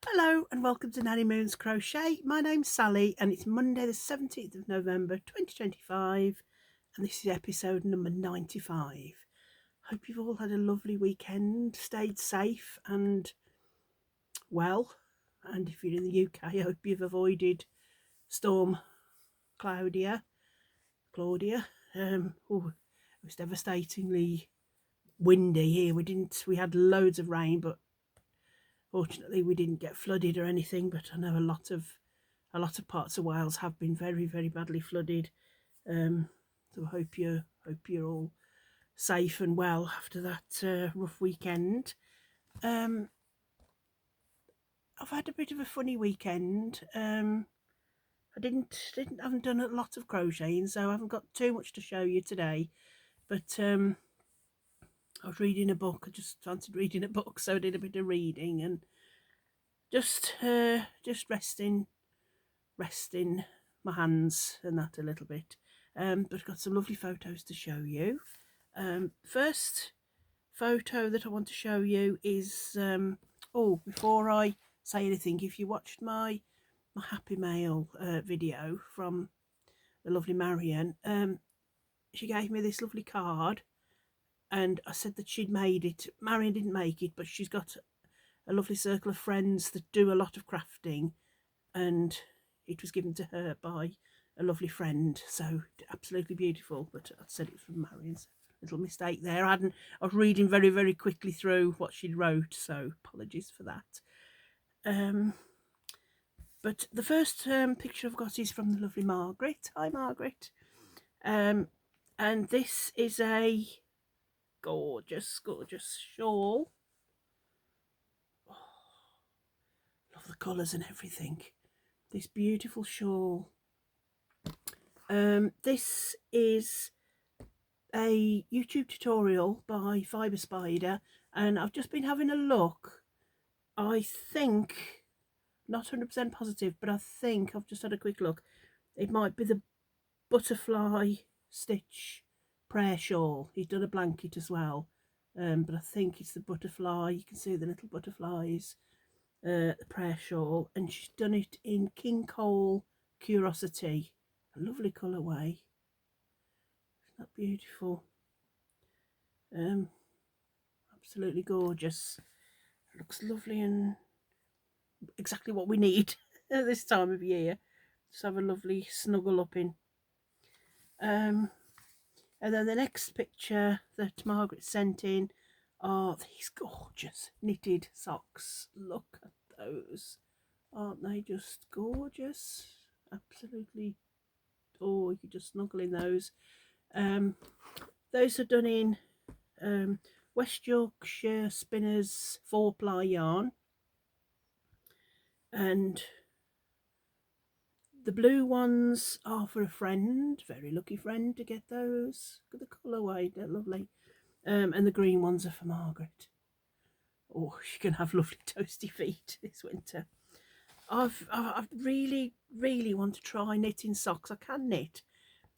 Hello and welcome to Nanny Moon's Crochet. My name's Sally and it's Monday the 17th of November 2025 and this is episode number 95. Hope you've all had a lovely weekend, stayed safe and well, and if you're in the UK I hope you've avoided Storm Claudia. It was devastatingly windy here. We had loads of rain, but fortunately we didn't get flooded or anything, but I know a lot of parts of Wales have been very, very badly flooded. So I hope you're all safe and well after that rough weekend. Um, I've had a bit of a funny weekend. I haven't done a lot of crocheting, so I haven't got too much to show you today. But I was reading a book. I just fancied reading a book, so I did a bit of reading and just resting my hands and that a little bit. But I've got some lovely photos to show you. First photo that I want to show you is before I say anything, if you watched my Happy Mail video from the lovely Marion, she gave me this lovely card and I said that she'd made it. Marion didn't make it, but she's got a lovely circle of friends that do a lot of crafting, and it was given to her by a lovely friend, so absolutely beautiful. But I said it was from Marion's. Little mistake there. I was reading very, very quickly through what she'd wrote, so apologies for that. But the first picture I've got is from the lovely Margaret. Hi, Margaret. And this is a gorgeous, gorgeous shawl. Oh, love the colours and everything. This beautiful shawl. This is a YouTube tutorial by Fibre Spider, and I've just been having a look. I think, not 100% positive, but I think I've just had a quick look. It might be the butterfly stitch prayer shawl. He's done a blanket as well, but I think it's the butterfly. You can see the little butterflies, the prayer shawl, and she's done it in King Cole Curiosity. A lovely colourway. Isn't that beautiful? Absolutely gorgeous. It looks lovely and exactly what we need at this time of year. Just have a lovely snuggle up in. And then the next picture that Margaret sent in are these gorgeous knitted socks. Look at those. Aren't they just gorgeous? Absolutely. Oh, you could just snuggle in those. Those are done in West Yorkshire Spinners 4-ply yarn, and the blue ones are for a friend, very lucky friend to get those. Look at the colourway, they're lovely. And the green ones are for Margaret. Oh, she can have lovely toasty feet this winter. I really, really want to try knitting socks. I can knit,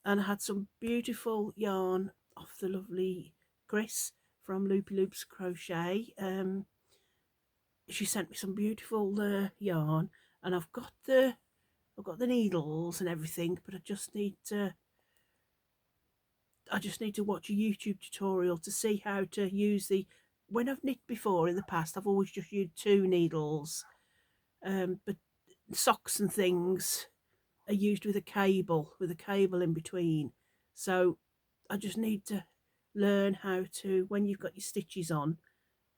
and I had some beautiful yarn off the lovely Chris from Loopy Loops Crochet. She sent me some beautiful yarn, and I've got the needles and everything, but I just need to watch a YouTube tutorial to see how to use the. When I've knit before in the past, I've always just used 2 needles, but socks and things are used with a cable in between. So I just need to learn how to, when you've got your stitches on,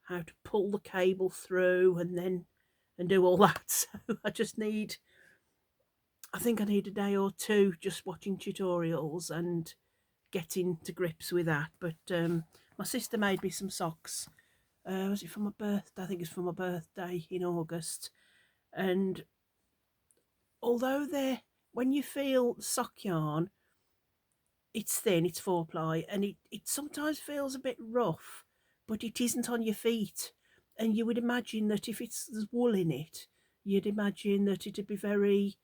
how to pull the cable through and do all that. So I think I need a day or two just watching tutorials and getting to grips with that. But my sister made me some socks. Was it for my birthday? I think it's for my birthday in August. And although when you feel sock yarn, it's thin, it's 4-ply, and it sometimes feels a bit rough, but it isn't on your feet. And you would imagine that if there's wool in it, you'd imagine that it'd be very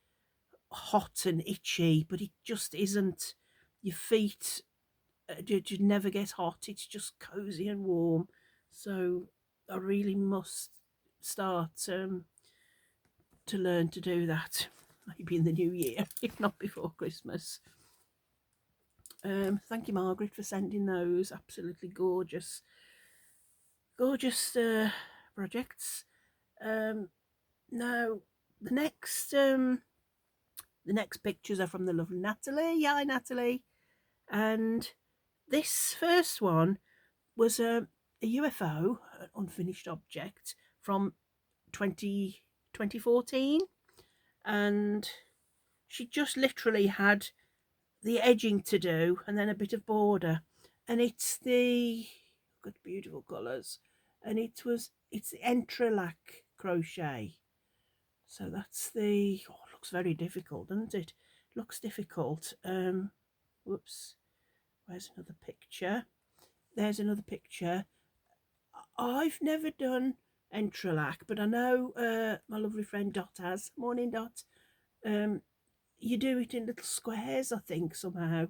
hot and itchy, but it just isn't. Your feet you never get hot, it's just cozy and warm. So I really must start to learn to do that, maybe in the new year, if not before Christmas. Thank you, Margaret, for sending those absolutely gorgeous, gorgeous projects. Now, the next pictures are from the lovely Natalie. Hi, Natalie. And this first one was a UFO, an unfinished object, from 2014. And she just literally had the edging to do and then a bit of border. And it's the, got beautiful colours. And it's the entrelac crochet. So that's the, oh, it looks very difficult, doesn't it? Looks difficult. Whoops. Where's another picture? There's another picture. I've never done entrelac, but I know my lovely friend Dot has. Morning, Dot. You do it in little squares, I think, somehow.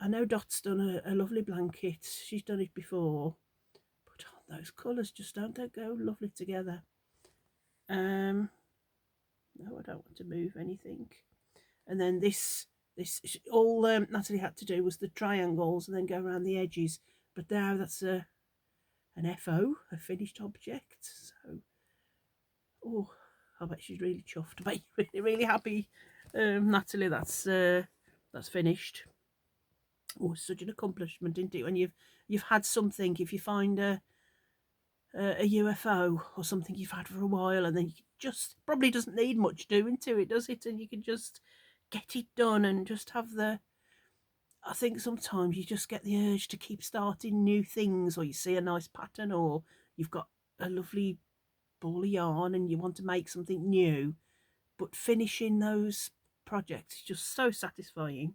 I know Dot's done a lovely blanket. She's done it before. But oh, those colours just don't go lovely together. No, I don't want to move anything. And then this all Natalie had to do was the triangles and then go around the edges. But now that's an FO, a finished object. So, oh, I bet she's really chuffed. I bet you're really, really happy, Natalie. That's finished. Oh, it's such an accomplishment, isn't it? When you've had something, if you find a UFO or something you've had for a while, and then you just probably doesn't need much doing to it, does it? And you can just get it done and just have the. I think sometimes you just get the urge to keep starting new things, or you see a nice pattern, or you've got a lovely ball of yarn and you want to make something new, but finishing those projects is just so satisfying.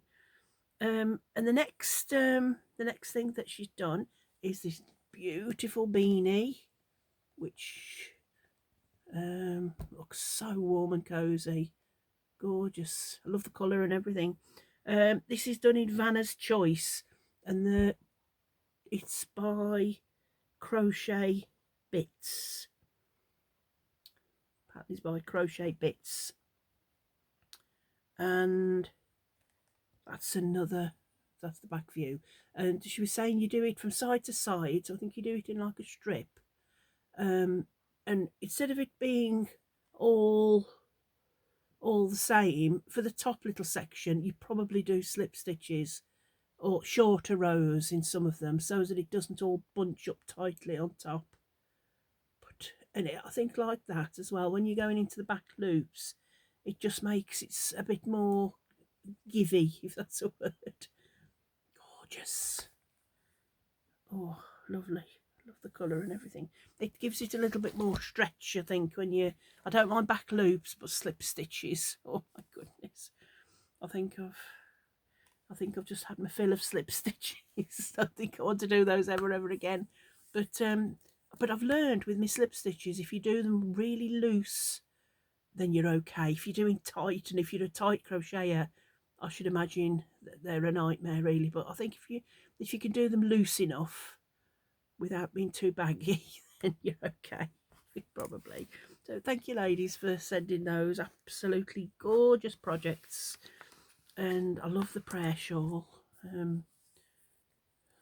And the next thing that she's done is this beautiful beanie, which looks so warm and cozy, gorgeous. I love the colour and everything. This is done in Vanna's Choice, and it's by Crochet Bits. Pattern is by Crochet Bits, and that's the back view. And she was saying you do it from side to side, so I think you do it in like a strip. And instead of it being all the same, for the top little section you probably do slip stitches or shorter rows in some of them, so that it doesn't all bunch up tightly on top. And I think like that as well, when you're going into the back loops, it just makes it a bit more givey, if that's a word. Gorgeous. Oh, lovely. Love the colour and everything. It gives it a little bit more stretch, I think, when you. I don't mind back loops, but slip stitches. Oh my goodness. I think I've just had my fill of slip stitches. I think I want to do those ever again. But I've learned with my slip stitches, if you do them really loose, then you're okay. If you're doing tight, and if you're a tight crocheter, I should imagine that they're a nightmare really. But I think if you can do them loose enough without being too baggy, then you're okay, probably. So thank you, ladies, for sending those absolutely gorgeous projects. And I love the prayer shawl.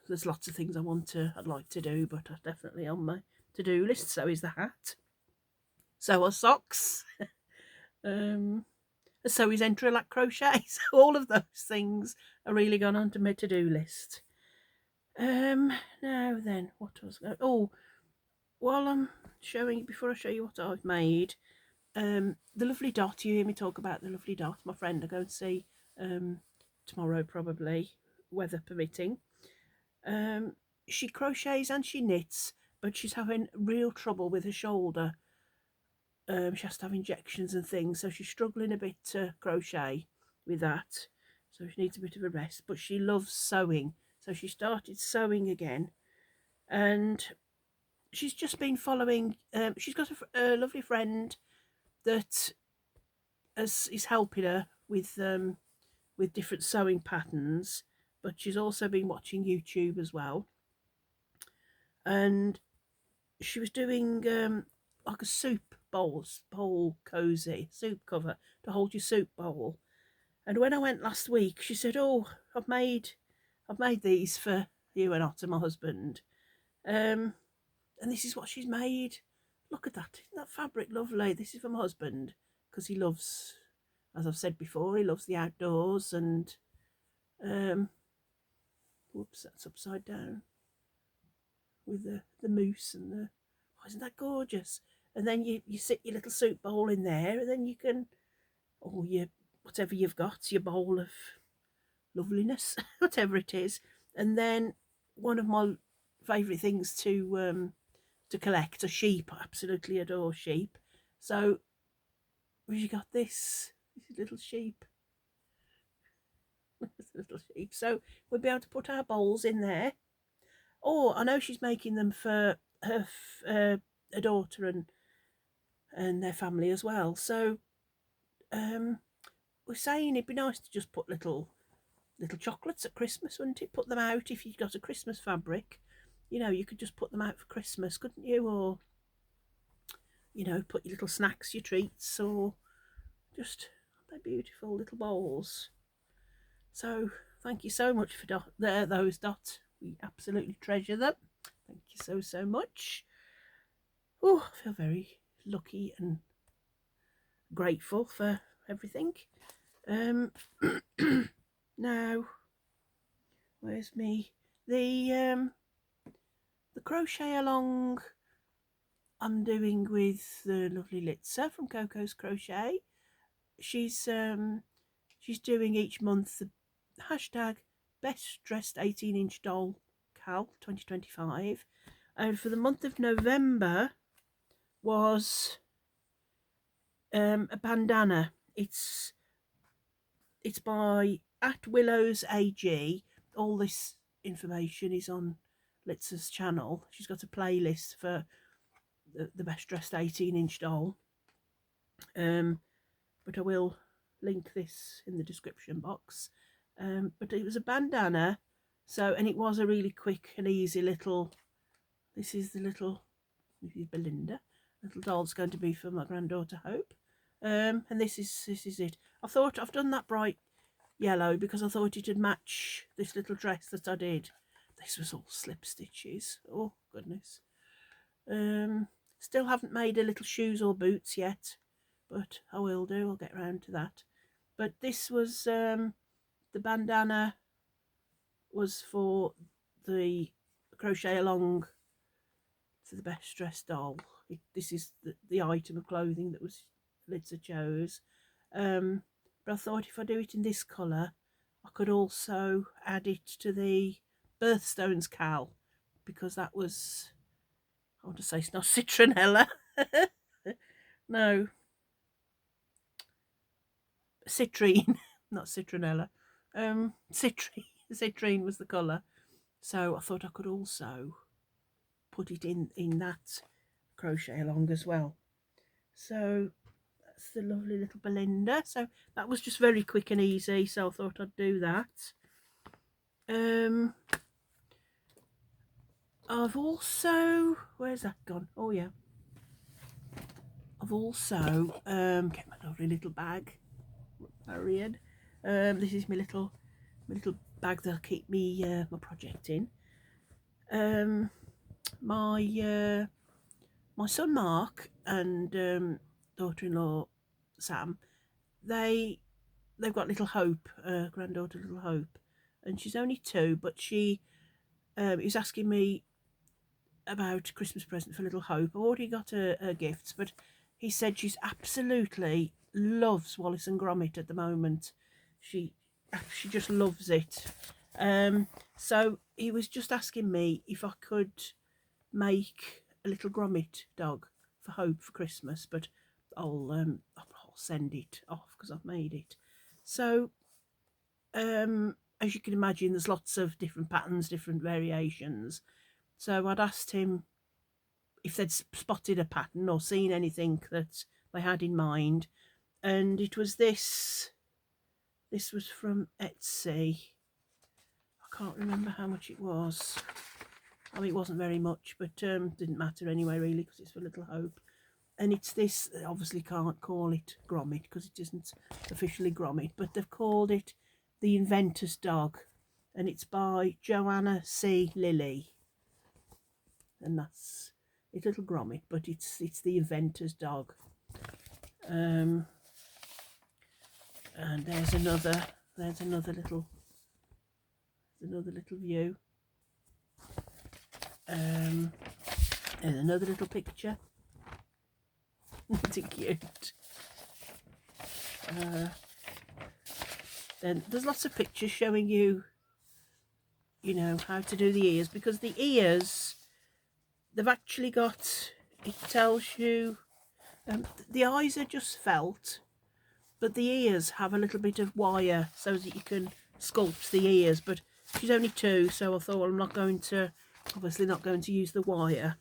There's lots of things I'd like to do, but I'm definitely on my to-do list. So is the hat. So are socks. So is entrelac crochet. So all of those things are really gone onto my to-do list. Now then, what was going? Oh, while I'm showing, before I show you what I've made, the lovely Dot. You hear me talk about the lovely Dot, my friend. I go and see tomorrow, probably, weather permitting. She crochets and she knits, but she's having real trouble with her shoulder. She has to have injections and things, so she's struggling a bit to crochet with that. So she needs a bit of a rest, but she loves sewing. So she started sewing again, and she's just been following. She's got a lovely friend that is helping her with different sewing patterns, but she's also been watching YouTube as well. And she was doing like a soup bowl cozy, soup cover to hold your soup bowl. And when I went last week, she said, "Oh, I've made these for you and Otter, my husband. And this is what she's made. Look at that. Isn't that fabric lovely? This is for my husband because he loves, as I've said before, he loves the outdoors. And whoops, that's upside down with the moose and the. Oh, isn't that gorgeous? And then you sit your little soup bowl in there, and then you can, or your whatever you've got, your bowl of loveliness, whatever it is. And then one of my favourite things to collect are sheep. I absolutely adore sheep. So you got this little sheep. Little sheep. So we'll be able to put our bowls in there. Or I know she's making them for her a daughter and their family as well. So we're saying it'd be nice to just put little chocolates at Christmas, wouldn't it? Put them out if you've got a Christmas fabric. You could just put them out for Christmas, couldn't you? Or put your little snacks, your treats, or just they're beautiful little bowls. So thank you so much for those, Dot. We absolutely treasure them. Thank you so much. Oh, I feel very lucky and grateful for everything. Now, where's me? The crochet along I'm doing with the lovely Litza from Coco's Crochet. She's doing each month the hashtag best dressed 18-inch doll Cal 2025, and for the month of November was a bandana. It's by @WillowsAG. All this information is on Litza's channel. She's got a playlist for the best dressed 18-inch doll. But I will link this in the description box. But it was a bandana, and it was a really quick and easy little. This is Belinda. Little doll's going to be for my granddaughter Hope. And this is it. I've done that bright yellow because I thought it'd match this little dress that I did. This was all slip stitches. Oh goodness. Still haven't made a little shoes or boots yet, but I will do. I'll get round to that. But this was the bandana was for the crochet along for the best dressed doll. This is the item of clothing that was Litza chose. But I thought if I do it in this colour, I could also add it to the birthstones Cal, because that was, I want to say it's not citronella. No, citrine, not citronella. Citrine was the colour. So I thought I could also put it in that crochet along as well. So that's the lovely little Belinda. So that was just very quick and easy, so I thought I'd do that. I've also, where's that gone? Oh yeah, I've also get my lovely little bag. Marion. This is my little bag that I keep me my project in. My son Mark and daughter-in-law Sam, they've got little Hope, granddaughter little Hope, and she's only 2, but she was asking me about Christmas present for little Hope. I've already got her gifts, but he said she's absolutely loves Wallace and Gromit at the moment. She just loves it. So he was just asking me if I could make a little Gromit dog for Hope for Christmas, but I'll send it off because I've made it. So as you can imagine, there's lots of different patterns, different variations. So I'd asked him if they'd spotted a pattern or seen anything that they had in mind, and it was this. This was from Etsy. I can't remember how much it was. I mean, it wasn't very much, but didn't matter anyway, really, because it's for little Hope. and it's this, they obviously can't call it grommet because it isn't officially grommet, but they've called it the Inventors dog, and it's by Joanna C. Lilly, and that's it's little grommet, but it's the Inventors dog. And there's another little view. There's another little picture. It's cute. Then there's lots of pictures showing you, you know, how to do the ears, because the ears, they've actually got, it tells you, the eyes are just felt, but the ears have a little bit of wire so that you can sculpt the ears. But she's only 2, so I thought, well, I'm obviously not going to use the wire,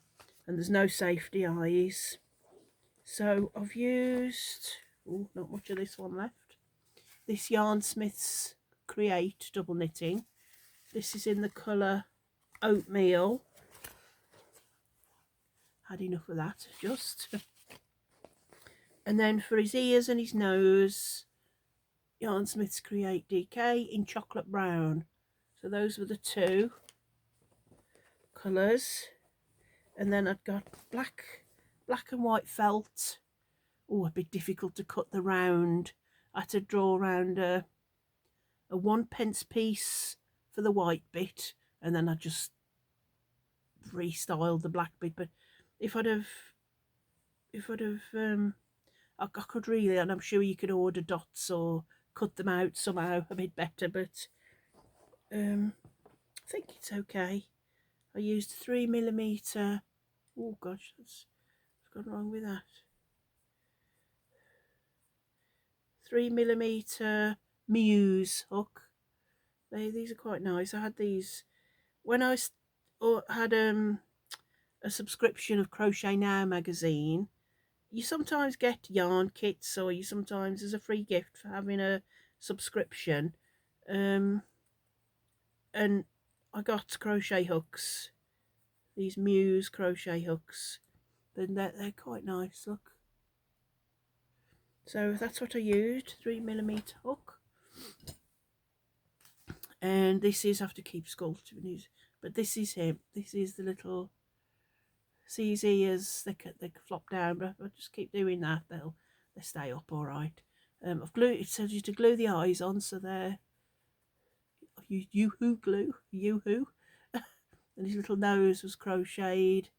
and there's no safety eyes. So I've used, not much of this one left. This Yarn Smith's Create double knitting. This is in the colour Oatmeal. Had enough of that, just. And then for his ears and his nose, Yarn Smith's Create DK in Chocolate Brown. So those were the 2 colours. And then I've got black and white felt. Oh, a bit difficult to cut the round. I had to draw around a 1p piece for the white bit, and then I just restyled the black bit. But if I'd have I could really, and I'm sure you could order dots or cut them out somehow a bit better, but I think it's okay. I used 3mm. Oh gosh, what's gone wrong with that? 3mm Muse hook. These are quite nice. I had these when I had a subscription of Crochet Now magazine. You sometimes get yarn kits, or you sometimes, as a free gift for having a subscription, and I got crochet hooks, these Muse crochet hooks, and they're quite nice, look. So that's what I used, 3mm hook. And this is, I have to keep sculpting, but this is him. This is the little, see his ears, they flop down, but I'll just keep doing that, they stay up all right. I've glued, it tells you to glue the eyes on, so they're yoo-hoo glue, yoo-hoo. And his little nose was crocheted,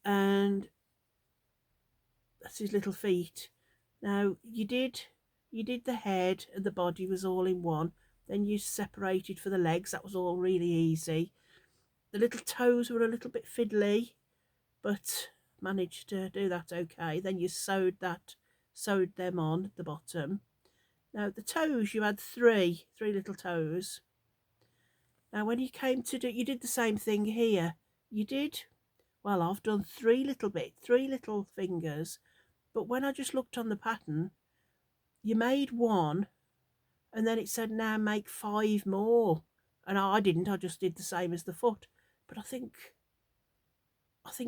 and that's his little feet. Now you did the head and the body was all in one, then you separated for the legs. That was all really easy. The little toes were a little bit fiddly, but managed to do that okay. Then you sewed them on at the bottom. Now the toes, you had three little toes. Now when you came to do, you did the same thing here. You did, well, I've done three little fingers, but when I just looked on the pattern, you made one, and then it said now make 5 more, and I didn't. I just did the same as the foot. But I think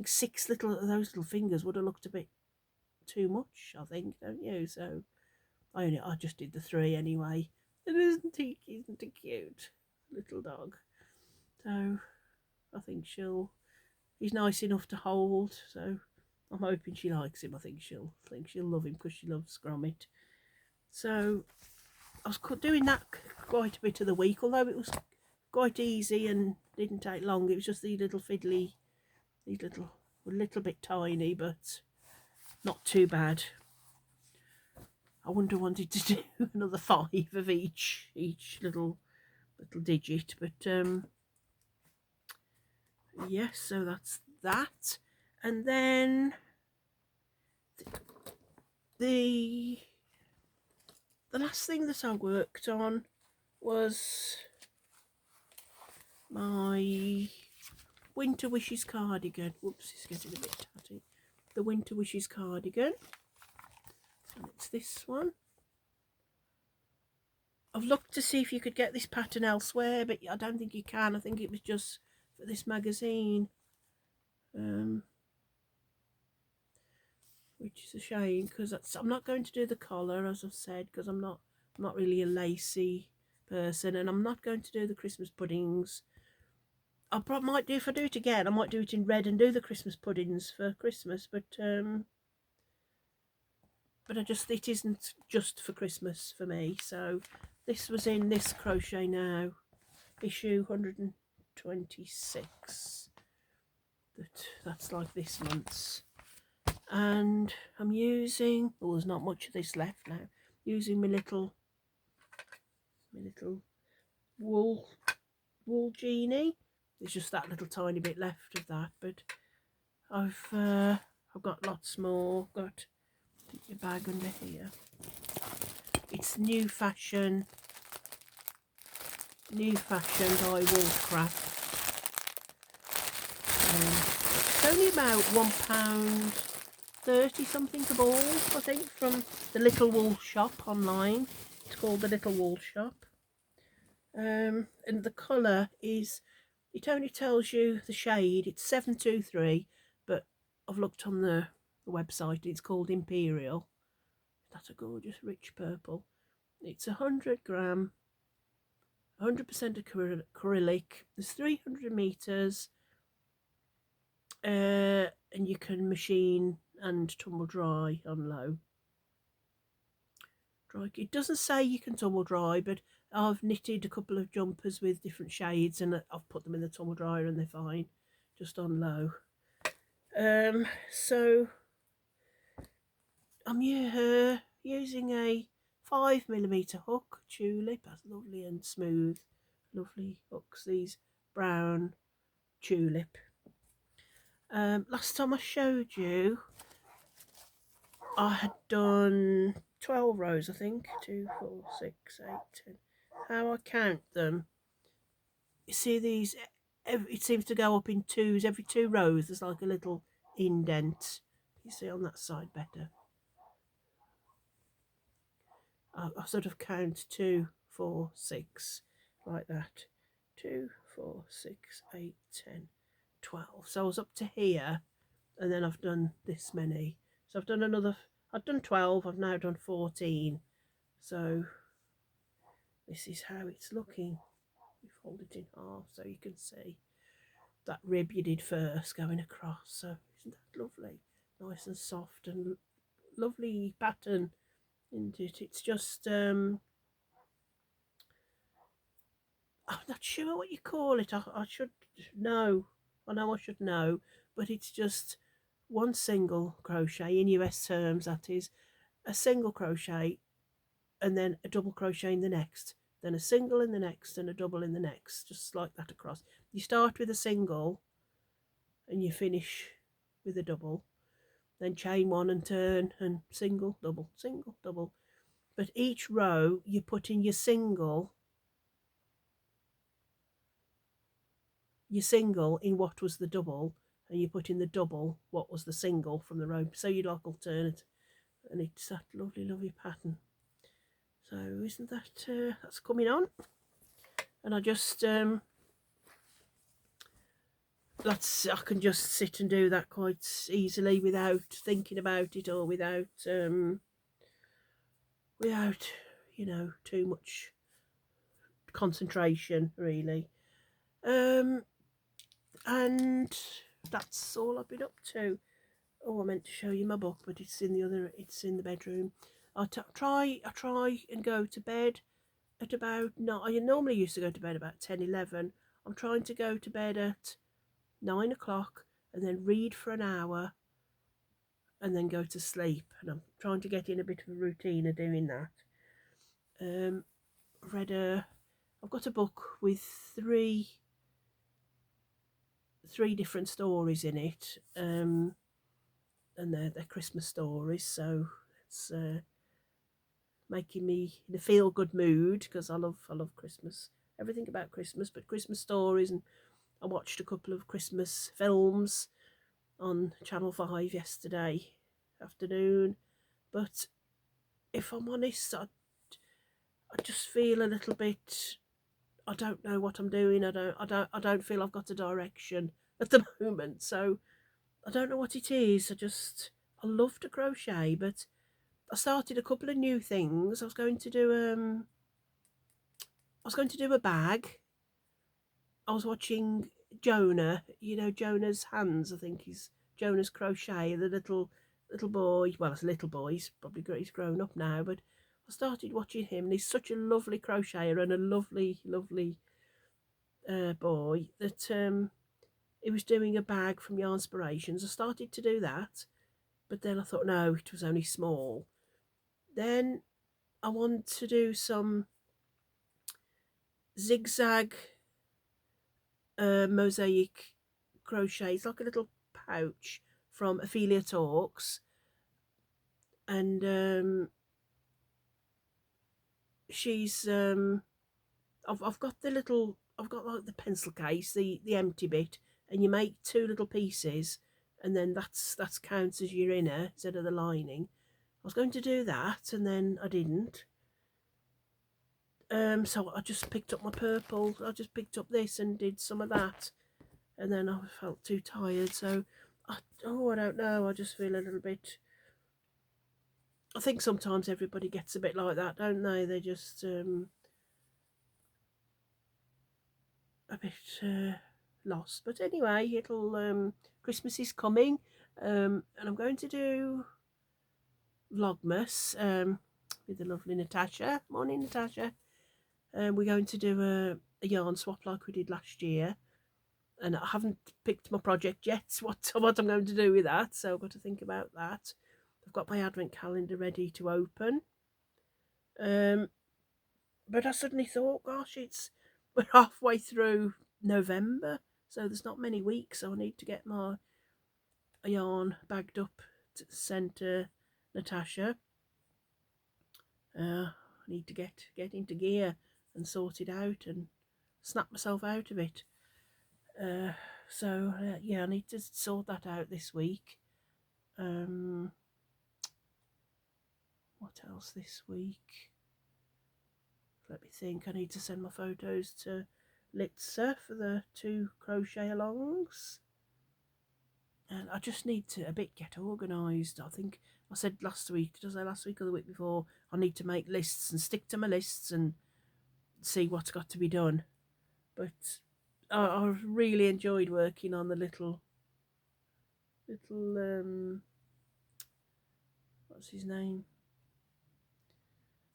6 of those little fingers would have looked a bit too much, I think, don't you? So I just did the 3 anyway. And isn't he cute little dog? So I think he's nice enough to hold, so I'm hoping she likes him. I think she'll love him because she loves grommet. So I was doing that quite a bit of the week, although it was quite easy and didn't take long. It was just these little fiddly, a little bit tiny, but not too bad. I wouldn't have wanted to do another 5 of each little digit, but yes, so that's that. And then the last thing that I worked on was my Winter Wishes cardigan. Whoops, it's getting a bit tatty. The Winter Wishes cardigan, and it's this one. I've looked to see if you could get this pattern elsewhere, but I don't think you can. I think it was just for this magazine. which is a shame because I'm not going to do the collar, as I've said, because I'm not really a lacy person, and I'm not going to do the Christmas puddings. I might do, if I do it again, I might do it in red and do the Christmas puddings for Christmas, but it isn't just for Christmas for me. So this was in this Crochet Now issue 126. That's like this month's. And I'm using, oh, there's not much of this left now, using my little wool genie. There's just that little tiny bit left of that, but I've got lots more. Got your bag under here. It's new fashion by Woolcraft. It's only about £1.30 something a ball, I think, from the Little Wool Shop online. It's called the Little Wool Shop. And the colour is, it only tells you the shade. It's 723, but I've looked on the website. It's called Imperial. That's a gorgeous rich purple. It's 100 gram, 100% acrylic. There's 300 meters, and you can machine and tumble dry on low. It doesn't say you can tumble dry, but I've knitted a couple of jumpers with different shades and I've put them in the tumble dryer and they're fine, just on low. So I'm using a 5mm hook, tulip. That's lovely and smooth, lovely hooks, these brown tulip. Last time I showed you, I had done 12 rows, I think. 2, 4, 6, 8, 10. How I count them, you see these, it seems to go up in twos. Every 2 rows there's like a little indent. You see on that side better. I sort of count 2, 4, 6 like that. 2, 4, 6, 8, 10, 12. So I was up to here, and then I've done this many. So I've done 12, I've now done 14. So this is how it's looking. You fold it in half so you can see that rib you did first going across. So isn't that lovely? Nice and soft and lovely pattern, isn't it? It's just I'm not sure what you call it. I should know. I know I should know, but it's just one single crochet, in US terms that is, a single crochet and then a double crochet in the next, then a single in the next and a double in the next, just like that across. You start with a single and you finish with a double, then chain 1 and turn, and single, double, but each row you put in your single in what was the double, and you put in the double what was the single from the row, so you like alternate, and it's that lovely pattern. So isn't that that's coming on, and I just I can just sit and do that quite easily without thinking about it, or without you know, too much concentration really. And that's all I've been up to. Oh, I meant to show you my book, but it's in the bedroom. I try and go to bed at about 9. I normally used to go to bed about 10, 11. I'm trying to go to bed at 9 o'clock and then read for an hour and then go to sleep. And I'm trying to get in a bit of a routine of doing that. I've got a book with three different stories in it, and they're Christmas stories, so it's making me in a feel good mood, because I love Christmas, everything about Christmas, but Christmas stories. And I watched a couple of Christmas films on Channel 5 yesterday afternoon, but if I'm honest, I just feel a little bit, I don't know what I'm doing. I don't feel I've got a direction at the moment, so I don't know what it is. I love to crochet, but I started a couple of new things. I was going to do a bag. I was watching Jonah, Jonah's hands, I think he's Jonah's crochet, the little boy. Well, it's a little boy, he's grown up now, but I started watching him, and he's such a lovely crocheter and a lovely, lovely boy that he was doing a bag from Yarnspirations. I started to do that, but then I thought, no, it was only small. Then I want to do some zigzag mosaic crochet. It's like a little pouch from Ophelia Talks, and she's I've got like the pencil case, the empty bit, and you make two little pieces, and then that's counts as your inner instead of the lining. I was going to do that, and then I didn't. So I just picked up my purple. I just picked up this and did some of that, and then I felt too tired. So, I don't know. I just feel a little bit. I think sometimes everybody gets a bit like that, don't they? They're just a bit lost. But anyway, it'll Christmas is coming, and I'm going to do Vlogmas with the lovely Natasha. Morning, Natasha. We're going to do a yarn swap like we did last year, and I haven't picked my project yet. What I'm going to do with that, so I've got to think about that. I've got my advent calendar ready to open. But I suddenly thought, gosh, we're halfway through November, so there's not many weeks. So I need to get my yarn bagged up to send to Natasha. I need to get into gear and sort it out and snap myself out of it. So yeah, I need to sort that out this week. What else this week? Let me think. I need to send my photos to Litza for the 2 crochet alongs. And I just need to get organised. I think I said last week, did I say last week or the week before, I need to make lists and stick to my lists and see what's got to be done. But I really enjoyed working on the little what's his name?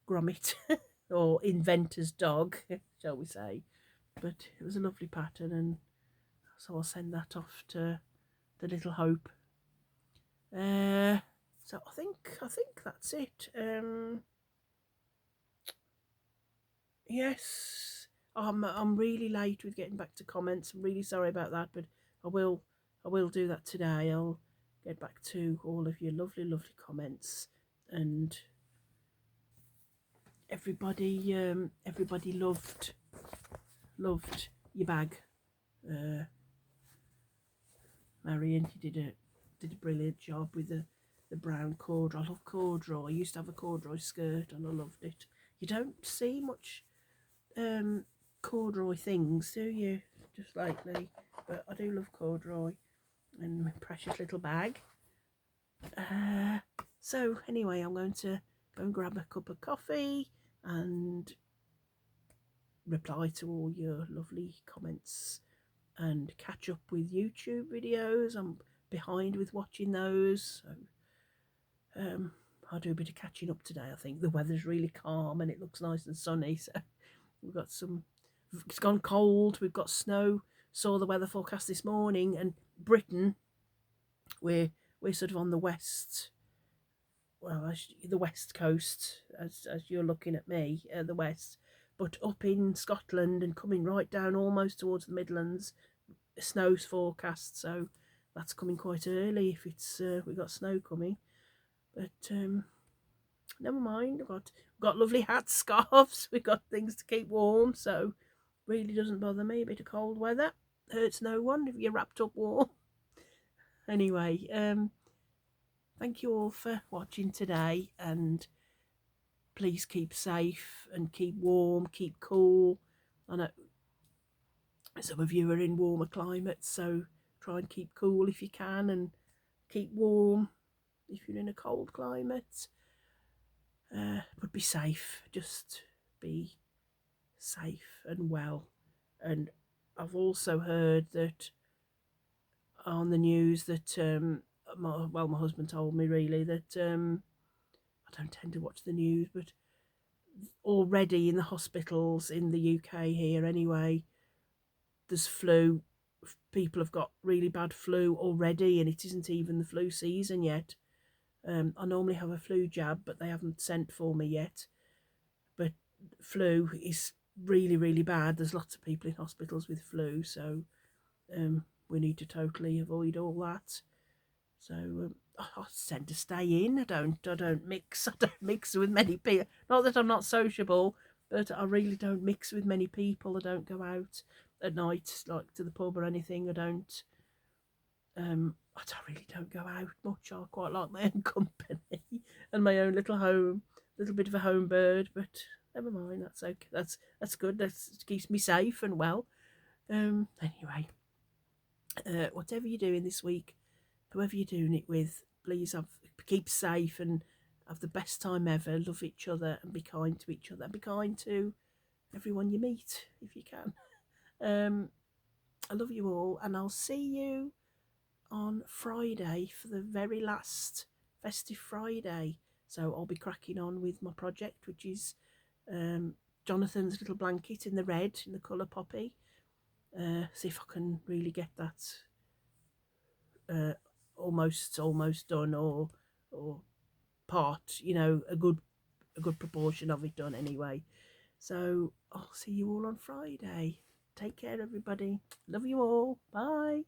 Gromit or Inventors dog, shall we say. But it was a lovely pattern, and so I'll send that off to the little Hope. So I think that's it. Yes, I'm really late with getting back to comments. I'm really sorry about that, but I will do that today. I'll get back to all of your lovely comments, and everybody loved your bag. Marion, you did a brilliant job with the brown corduroy. I love corduroy. I used to have a corduroy skirt and I loved it. You don't see much corduroy things, do you, just lately? But I do love corduroy and my precious little bag. So anyway, I'm going to go and grab a cup of coffee and reply to all your lovely comments and catch up with YouTube videos. I'm behind with watching those, so I'll do a bit of catching up today. I think the weather's really calm and it looks nice and sunny, so we've got it's gone cold, we've got snow. Saw the weather forecast this morning, and Britain, we're sort of on the west, well, the west coast, as you're looking at me, the west, but up in Scotland and coming right down almost towards the Midlands, snow's forecast, so that's coming quite early if it's we've got snow coming. But never mind, we've got lovely hats, scarves, we've got things to keep warm, so really doesn't bother me. A bit of cold weather hurts no one if you're wrapped up warm. Anyway, thank you all for watching today, and please keep safe and keep warm, keep cool. I know some of you are in warmer climates, so try and keep cool if you can and keep warm. if you're in a cold climate. But be safe. Just be safe and well. And I've also heard that on the news that my husband told me really that I don't tend to watch the news, but already in the hospitals in the UK here anyway, there's flu. People have got really bad flu already, and it isn't even the flu season yet. I normally have a flu jab, but they haven't sent for me yet. But flu is really, really bad. There's lots of people in hospitals with flu, so we need to totally avoid all that. So I tend to stay in. I don't mix. I don't mix with many people. Not that I'm not sociable, but I really don't mix with many people. I don't go out at night, like to the pub or anything. I really don't go out much. I quite like my own company and my own little home, little bit of a home bird. But never mind. That's okay. That's good. That keeps me safe and well. Anyway, whatever you're doing this week, whoever you're doing it with, please keep safe and have the best time ever. Love each other and be kind to each other. And be kind to everyone you meet if you can. I love you all, and I'll see you on Friday for the very last festive Friday. So I'll be cracking on with my project, which is Jonathan's little blanket in the red, in the colour poppy. See if I can really get that almost done, or part, a good proportion of it done anyway. So I'll see you all on Friday. Take care, everybody. Love you all. Bye.